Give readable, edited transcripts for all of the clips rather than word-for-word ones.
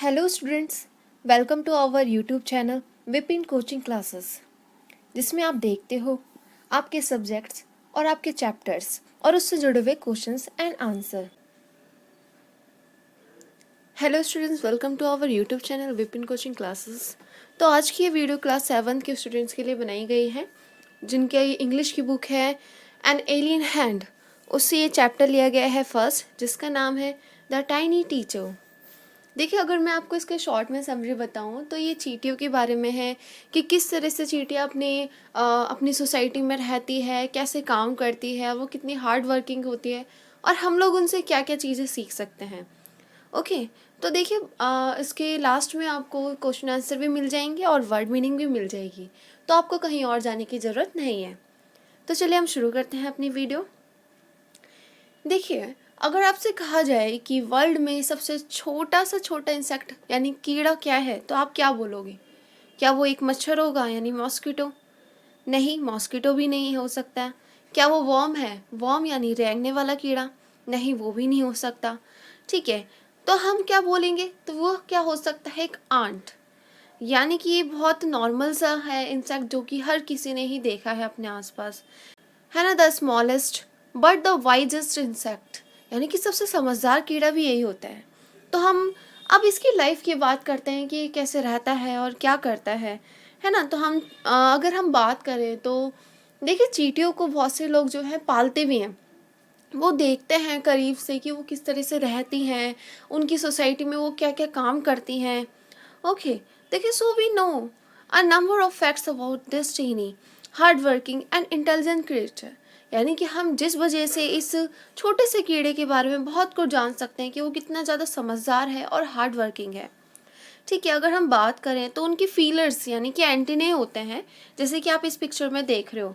Hello students, welcome to our YouTube channel Vipin coaching classes, जिसमें आप देखते हो आपके सब्जेक्ट्स और आपके चैप्टर्स और उससे जुड़े हुए questions and answer. Hello students, welcome to our YouTube channel Vipin coaching classes. तो आज की ये वीडियो क्लास 7th के स्टूडेंट्स के लिए बनाई गई है, जिनके इंग्लिश की बुक है एन एलियन हैंड। उससे ये चैप्टर लिया गया है फर्स्ट, जिसका नाम है द टाइनी टीचर। देखिए, अगर मैं आपको इसके शॉर्ट में समरी बताऊं तो ये चींटियों के बारे में है कि किस तरह से चींटियाँ अपनी सोसाइटी में रहती है, कैसे काम करती है, वो कितनी हार्ड वर्किंग होती है और हम लोग उनसे क्या क्या चीज़ें सीख सकते हैं। ओके, तो देखिए, इसके लास्ट में आपको क्वेश्चन आंसर भी मिल जाएंगे और वर्ड मीनिंग भी मिल जाएगी, तो आपको कहीं और जाने की ज़रूरत नहीं है। तो चलिए हम शुरू करते हैं अपनी वीडियो। देखिए, अगर आपसे कहा जाए कि वर्ल्ड में सबसे छोटा सा छोटा इंसेक्ट यानी कीड़ा क्या है, तो आप क्या बोलोगे? क्या वो एक मच्छर होगा यानी मॉस्किटो? नहीं, मॉस्किटो भी नहीं हो सकता। क्या वो वॉर्म है? वॉर्म यानी रेंगने वाला कीड़ा? नहीं, वो भी नहीं हो सकता। ठीक है, तो हम क्या बोलेंगे? तो वो क्या हो सकता है? एक आंट। यानी कि ये बहुत नॉर्मल सा है इंसेक्ट, जो कि हर किसी ने ही देखा है अपने आसपास, है ना। The smallest but the wisest insect, यानी कि सबसे समझदार कीड़ा भी यही होता है। तो हम अब इसकी लाइफ की बात करते हैं कि ये कैसे रहता है और क्या करता है ना। तो अगर हम बात करें तो देखिए, चींटियों को बहुत से लोग जो है पालते भी हैं। वो देखते हैं करीब से कि वो किस तरह से रहती हैं, उनकी सोसाइटी में वो क्या क्या काम करती हैं। ओके, देखिए, so we know a number of facts about this tiny hard working and intelligent creature. यानी कि हम जिस वजह से इस छोटे से कीड़े के बारे में बहुत कुछ जान सकते हैं कि वो कितना ज़्यादा समझदार है और हार्ड वर्किंग है। ठीक है, अगर हम बात करें तो उनकी फीलर्स यानी कि एंटीने होते हैं, जैसे कि आप इस पिक्चर में देख रहे हो।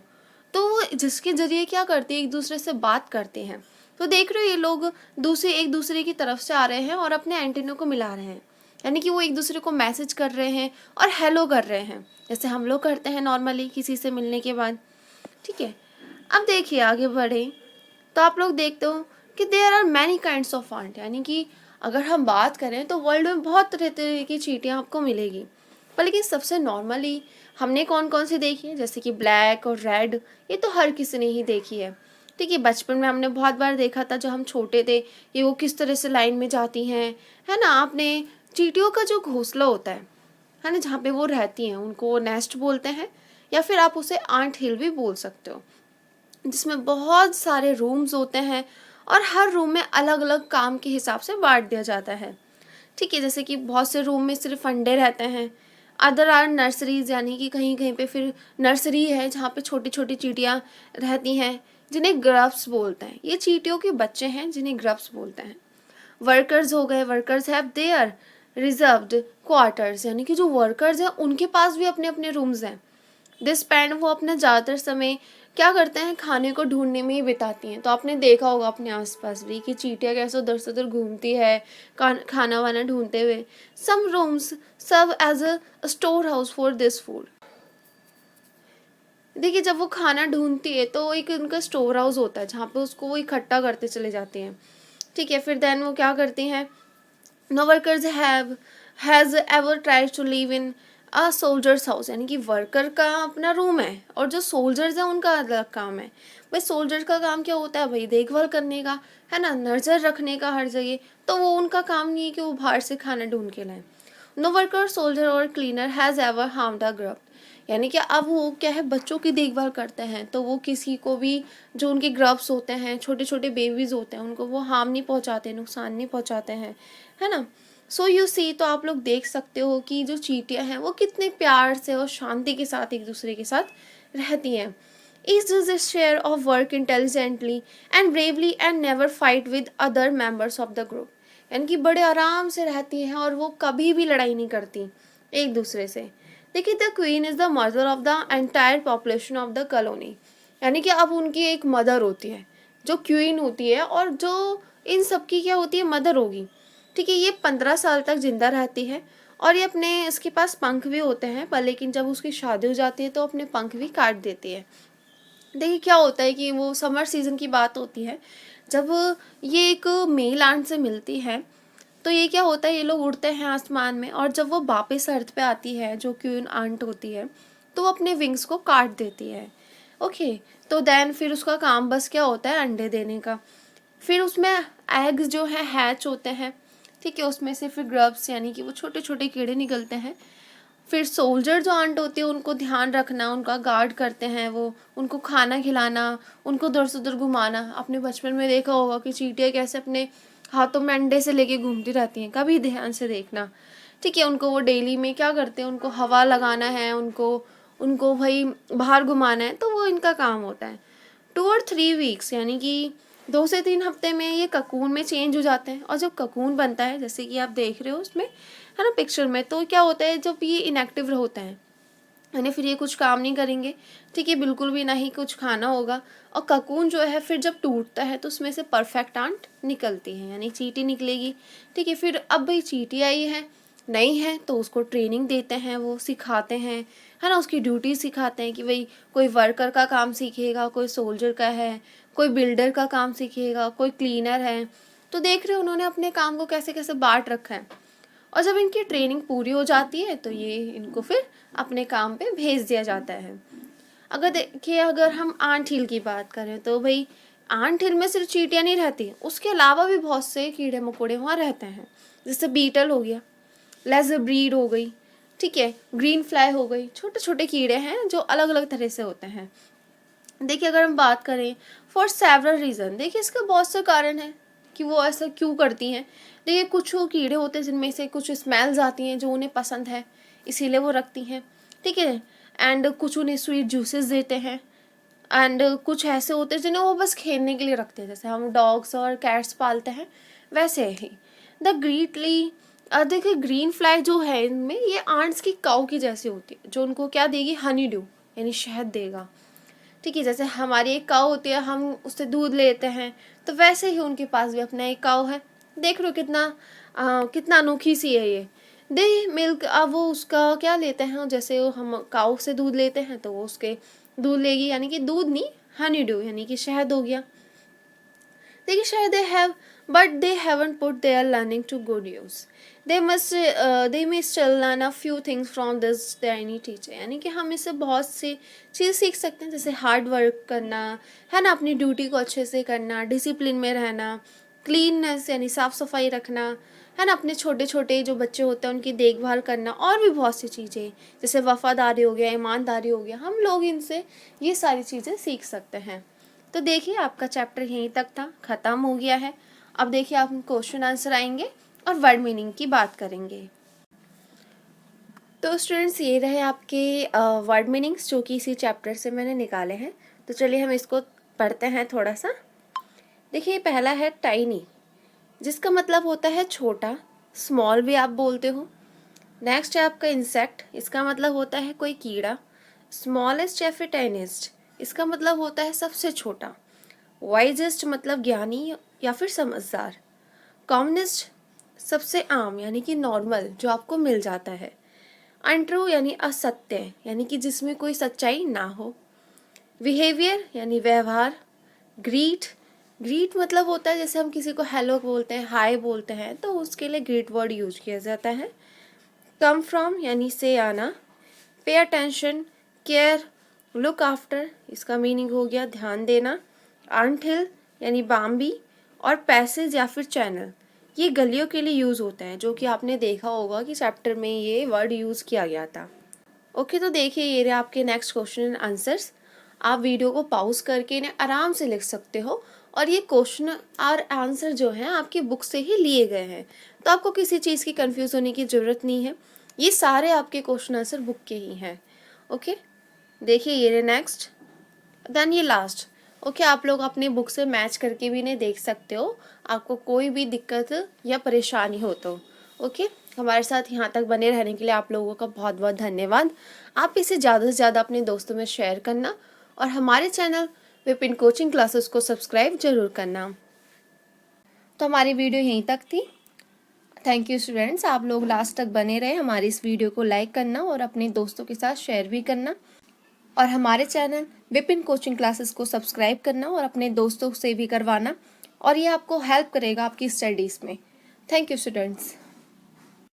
तो वो जिसके ज़रिए क्या करते हैं, एक दूसरे से बात करते हैं। तो देख रहे हो, ये लोग एक दूसरे की तरफ से आ रहे हैं और अपने एंटीनों को मिला रहे हैं, यानी कि वो एक दूसरे को मैसेज कर रहे हैं और हेलो कर रहे हैं, जैसे हम लोग करते हैं नॉर्मली किसी से मिलने के बाद। ठीक है, अब देखिए आगे बढ़े तो आप लोग देखते हो कि there are many kinds of ant, यानी कि अगर हम बात करें तो वर्ल्ड में बहुत तरह तरह की चींटियाँ आपको मिलेगी। पर लेकिन सबसे नॉर्मली हमने कौन कौन सी देखी है, जैसे कि ब्लैक और रेड, ये तो हर किसी ने ही देखी है। ठीक है, बचपन में हमने बहुत बार देखा था जब हम छोटे थे कि वो किस तरह से लाइन में जाती हैं, है ना। आपने चींटियों का जो घोंसला होता है ना, जहाँ पे वो रहती हैं, उनको नेस्ट बोलते हैं, या फिर आप उसे आंट हिल भी बोल सकते हो, जिसमें बहुत सारे रूम्स होते हैं और हर रूम में अलग अलग काम के हिसाब से बांट दिया जाता है। ठीक है, जैसे कि बहुत से रूम में सिर्फ अंडे रहते हैं। अदर आर नर्सरीज, यानी कि कहीं कहीं पे फिर नर्सरी है जहाँ पे छोटी छोटी चींटियाँ रहती हैं, जिन्हें ग्रब्स बोलते हैं। ये चींटियों के बच्चे हैं जिन्हें ग्रब्स बोलते हैं। वर्कर्स हो गए, workers have their reserved quarters, यानी कि जो वर्कर्स हैं उनके पास भी अपने अपने रूम्स हैं। दिस पैंड वो अपना ज़्यादातर समय क्या करते हैं, खाने को ढूंढने में ही बिताती हैं। तो आपने देखा होगा अपने आसपास भी कि चींटियाँ कैसे उधर से उधर घूमती है खाना वाना ढूंढते हुए। Some rooms serve as a store house for this food. देखिए, जब वो खाना ढूंढती है तो एक उनका स्टोर हाउस होता है जहाँ पे उसको वो इकट्ठा करते चले जाते हैं। ठीक है, फिर देन वो क्या करती हैं, no workers has ever tried to live in a soldiers house, यानी कि वर्कर का अपना रूम है और जो सोल्जर्स हैं उनका अलग काम है। भाई, सोल्जर का काम क्या होता है? भाई, देखभाल करने का, है ना, नज़र रखने का हर जगह। तो वो उनका काम नहीं है कि वो बाहर से खाना ढूंढ के लाएं। नो वर्कर सोल्जर और cleaner has ever harmed a grub, यानी कि अब वो क्या है, बच्चों की देखभाल करते हैं, तो वो किसी को भी, जो उनके ग्रब्स होते हैं, छोटे छोटे बेबीज़ होते हैं, उनको वो हार्म नहीं पहुंचाते, नुकसान नहीं पहुंचाते हैं, है ना। सो यू सी, तो आप लोग देख सकते हो कि जो चींटियाँ हैं वो कितने प्यार से और शांति के साथ एक दूसरे के साथ रहती हैं। Each does its share of work intelligently and bravely and never fight with other members of the group, यानी कि बड़े आराम से रहती हैं और वो कभी भी लड़ाई नहीं करती एक दूसरे से। देखिए, the queen is the mother of the entire population of the colony, यानी कि अब उनकी एक मदर होती है जो क्वीन होती है और जो इन सब की क्या होती है, मदर होगी। ठीक है, ये 15 साल तक जिंदा रहती है और ये इसके पास पंख भी होते हैं, पर लेकिन जब उसकी शादी हो जाती है तो अपने पंख भी काट देती है। देखिए, क्या होता है कि वो समर सीज़न की बात होती है, जब ये एक मेल आंट से मिलती है, तो ये क्या होता है, ये लोग उड़ते हैं आसमान में, और जब वो वापस अर्थ पे आती है, जो क्वीन आंट होती है, तो वो अपने विंग्स को काट देती है। ओके, तो देन फिर उसका काम बस क्या होता है, अंडे देने का। फिर उसमें एग्स जो है हैच होते हैं, ठीक है, उसमें से फिर ग्रब्स यानी कि वो छोटे छोटे कीड़े निकलते हैं। फिर सोल्जर जो आंट होती है, उनको ध्यान रखना, उनका गार्ड करते हैं वो, उनको खाना खिलाना, उनको उधर से उधर घुमाना। आपने बचपन में देखा होगा कि चींटियाँ कैसे अपने हाथों में अंडे से लेके घूमती रहती हैं, कभी ध्यान से देखना, ठीक है। उनको वो डेली में क्या करते हैं, उनको हवा लगाना है, उनको उनको भाई बाहर घुमाना है, तो वो इनका काम होता है। 2 और 3 वीक्स यानी कि 2 से 3 हफ्ते में ये ककून में चेंज हो जाते हैं। और जब ककून बनता है, जैसे कि आप देख रहे हो उसमें, है ना, पिक्चर में, तो क्या होता है, जब ये इनएक्टिव होते हैं, यानी फिर ये कुछ काम नहीं करेंगे, ठीक है, बिल्कुल भी ना ही कुछ खाना होगा। और ककून जो है फिर जब टूटता है, तो उसमें से परफेक्ट आंट निकलती है, यानी चींटी निकलेगी, ठीक है। फिर अब भाई चींटी आई है, नहीं है, तो उसको ट्रेनिंग देते हैं, वो सिखाते हैं, है ना, उसकी ड्यूटी सिखाते हैं कि भाई कोई वर्कर का काम सीखेगा, कोई सोल्जर का है, कोई बिल्डर का काम सीखेगा, कोई क्लीनर है। तो देख रहे हो उन्होंने अपने काम को कैसे कैसे बांट रखा है। और जब इनकी ट्रेनिंग पूरी हो जाती है, तो ये इनको फिर अपने काम पे भेज दिया जाता है। अगर देखिए, अगर हम आंट हिल की बात करें, तो भाई आंट हिल में सिर्फ चींटियाँ नहीं रहती, उसके अलावा भी बहुत से कीड़े मकोड़े वहाँ रहते हैं। जैसे बीटल हो गया, लेज़र ब्रीड हो गई, ठीक है, ग्रीन फ्लाई हो गई, छोटे छोटे कीड़े हैं जो अलग अलग तरह से होते हैं। देखिए, अगर हम बात करें फॉर सेवरल रीज़न, देखिए इसका बहुत से कारण है कि वो ऐसा क्यों करती हैं। देखिए, कुछ वो कीड़े होते हैं जिनमें से कुछ स्मेल्स आती हैं जो उन्हें पसंद है, इसीलिए वो रखती हैं, ठीक है। एंड कुछ उन्हें स्वीट जूसेस देते हैं। एंड कुछ ऐसे होते हैं जिन्हें वो बस खेलने के लिए रखते हैं, जैसे हम डॉग्स और कैट्स पालते हैं, वैसे ही द ग्रीटली। देखिए, ग्रीन फ्लाई जो है इनमें, ये आंट्स की काऊ की जैसी होती है, जो उनको क्या देगी, हनी ड्यू, यानी शहद देगा, ठीक है। जैसे हमारी एक काऊ होती है, हम उससे दूध लेते हैं, तो वैसे ही उनके पास भी अपना एक काऊ है। देख लो कितना अनोखी सी है ये। दे मिल्क, अब वो उसका क्या लेते हैं, जैसे वो हम काऊ से दूध लेते हैं, तो वो उसके दूध लेगी, यानी कि दूध नहीं, हनी ड्यू यानी कि शहद हो गया। देखिए, शायद they have, but they haven't put their learning to good use. They may still learn a few things from this tiny teacher, यानी कि हम इससे बहुत सी चीज़ सीख सकते हैं, जैसे हार्ड वर्क करना, है ना, अपनी ड्यूटी को अच्छे से करना, डिसिप्लिन में रहना, क्लीननेस यानी साफ़ सफाई रखना, है ना, अपने छोटे छोटे जो बच्चे होते हैं उनकी देखभाल करना, और भी बहुत सी चीज़ें, जैसे वफादारी हो गया, ईमानदारी हो गया, हम लोग इनसे ये सारी चीज़ें सीख सकते हैं। तो देखिए, आपका चैप्टर यहीं तक था, ख़त्म हो गया है। अब देखिए, आप क्वेश्चन आंसर आएंगे और वर्ड मीनिंग की बात करेंगे। तो स्टूडेंट्स, ये रहे आपके वर्ड मीनिंग्स जो कि इसी चैप्टर से मैंने निकाले हैं। तो चलिए हम इसको पढ़ते हैं थोड़ा सा। देखिए, पहला है टाइनी, जिसका मतलब होता है छोटा, स्मॉल भी आप बोलते हो। नेक्स्ट है आपका इंसेक्ट, इसका मतलब होता है कोई कीड़ा। स्मॉलेस्ट या फिर टाइनेस्ट, इसका मतलब होता है सबसे छोटा। वाइजेस्ट मतलब ज्ञानी या फिर समझदार। कॉमनेस्ट, सबसे आम यानी कि नॉर्मल, जो आपको मिल जाता है। अनट्रू यानी असत्य, यानी कि जिसमें कोई सच्चाई ना हो। बिहेवियर यानी व्यवहार। ग्रीट, ग्रीट मतलब होता है जैसे हम किसी को हेलो बोलते हैं, हाय बोलते हैं, तो उसके लिए ग्रीट वर्ड यूज किया जाता है। कम फ्रॉम यानी से आना। Pay attention, care, look after, इसका मीनिंग हो गया ध्यान देना। अनटिल यानी बाम्बी। और पैसेज या फिर चैनल, ये गलियों के लिए यूज़ होता है, जो कि आपने देखा होगा कि चैप्टर में ये वर्ड यूज़ किया गया था। ओके, तो देखिए, ये रहे आपके नेक्स्ट क्वेश्चन एंड आंसर्स। आप वीडियो को पॉज करके इन्हें आराम से लिख सकते हो, और ये क्वेश्चन और आंसर जो हैं आपकी बुक से ही लिए गए हैं, तो आपको किसी चीज़ की कंफ्यूज होने की ज़रूरत नहीं है। ये सारे आपके क्वेश्चन आंसर बुक के ही हैं। ओके, देखिए, ये रहे नेक्स्ट, देन ये लास्ट। ओके, आप लोग अपने बुक से मैच करके भी इन्हें देख सकते हो, आपको कोई भी दिक्कत या परेशानी हो तो। ओके, हमारे साथ यहाँ तक बने रहने के लिए आप लोगों का बहुत बहुत धन्यवाद। आप इसे ज़्यादा से ज़्यादा अपने दोस्तों में शेयर करना, और हमारे चैनल विपिन कोचिंग क्लासेस को सब्सक्राइब जरूर करना। तो हमारी वीडियो यहीं तक थी। थैंक यू स्टूडेंट्स, आप लोग लास्ट तक बने रहे। हमारी इस वीडियो को लाइक करना और अपने दोस्तों के साथ शेयर भी करना, और हमारे चैनल विपिन कोचिंग क्लासेस को सब्सक्राइब करना और अपने दोस्तों से भी करवाना, और ये आपको हेल्प करेगा आपकी स्टडीज़ में। Thank you students.